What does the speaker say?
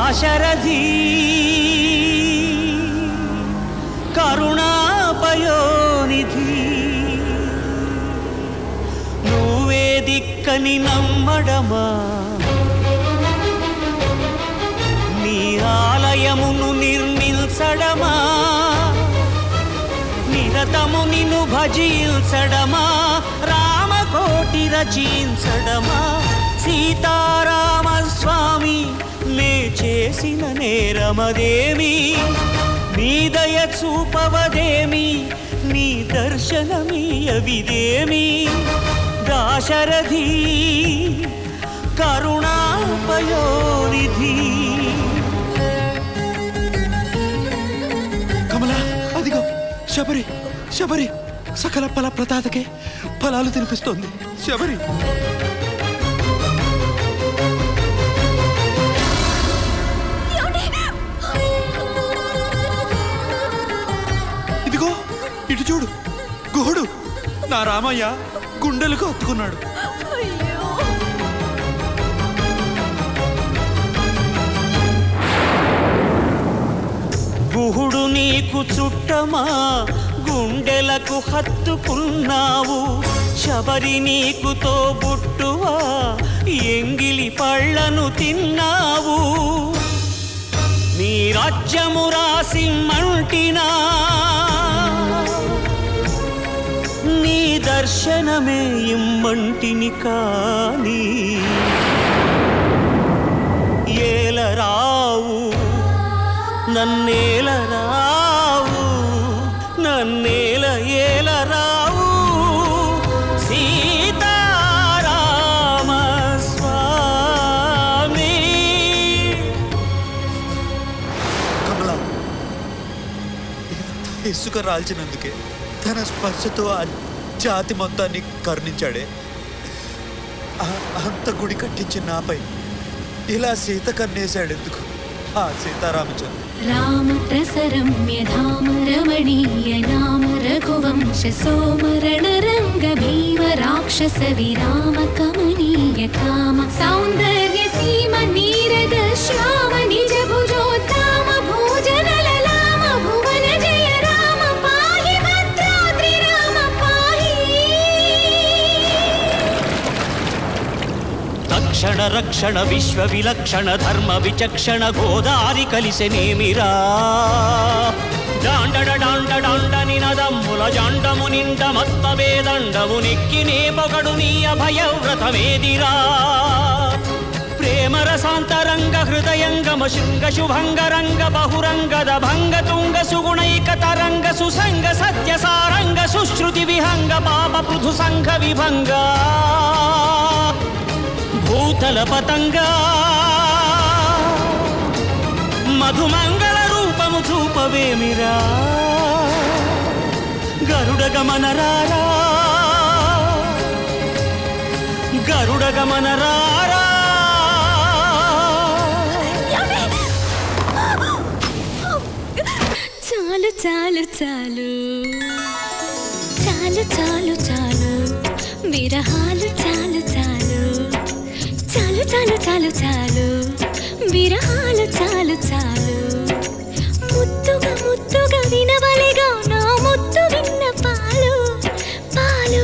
దాశరథి కరుణాపయోనిధి నువ్వే దిక్కని నమ్మడమా నీ ఆలయమును నిర్మించడమా నిరతము నిన్ను భజించడమా రామకోటి రచించడమా సీతారామస్వామి నే చేసిన నేరమదేమి నీ దయ చూపవదేమి నీ దర్శనమీయవిదేమి దాశరథి కరుణాపయోనిధి కమలా అదిగో శబరి శబరి సకల ఫల ప్రదాతకే ఫలాలు తినిపిస్తోంది శబరి ఇదిగో ఇటు చూడు గుహుడు నా రామయ్య గుండెలకు హత్తుకున్నాడు గుహుడు నీకు చుట్టమా గుండెలకు హత్తుకున్నావు శబరి నీకు తోబుట్టువా ఎంగిలి పళ్ళను తిన్నావు నీ రాజ్యము రాసి మంటినా నీ దర్శనమే ఇమ్మంటిని కాని ఏలరావు నన్నేలరావు నన్నేల ఏలరావు సీతారామ స్వామి కమలా ఇసుక రాల్చినందుకే తన స్పర్శతో ఆ జాతి మొత్తాన్ని కరుణించాడే అంత గుడి కట్టించి నాపై ఇలా సీత కన్నేశాడెందుకు ఆ సీతారామచంద్ర రామ ప్రసరమ్య ధామ రమణీయ నామ రఘువంశ సోమరణ రంగ భీమ రాక్షస విరామ కమనీయ కామ సౌందర్య సీమ నీరద శ్యామ నిజ భుజోత్తమ భోజన లలామ భువన జయ రామ పాహి భద్రాద్రి రామ పాహి తక్షణ రక్షణ విశ్వ విలక్షణ ధర్మ విచక్షణ గోదారి కలిసెనేమిరా డాండడ డాండ డాండ నినదమ్ముల జాండము నిండ మత్త వేదండము నెక్కి నే పొగడు నీ అభయవ్రతమేదిరా ప్రేమ రసాంతరంగ హృదయంగమ శృంగ శుభంగ రంగ బహురంగద భంగ తుంగ సుగుణైక తరంగ సుసంగ సత్య సారంగ సుశ్రుతి విహంగ పాప పృథు సంఘ విభంగ భూతల పతంగా మధుమంగళ రూపము చూపవేమిరా గరుడ గమనరారా గరుడ గమనరారా చాలు చాలు చాలు చాలు చాలు చాలు విరహాలు చాలు చాలు చాలు చాలు చాలు చాలు విరహాలు చాలు చాలు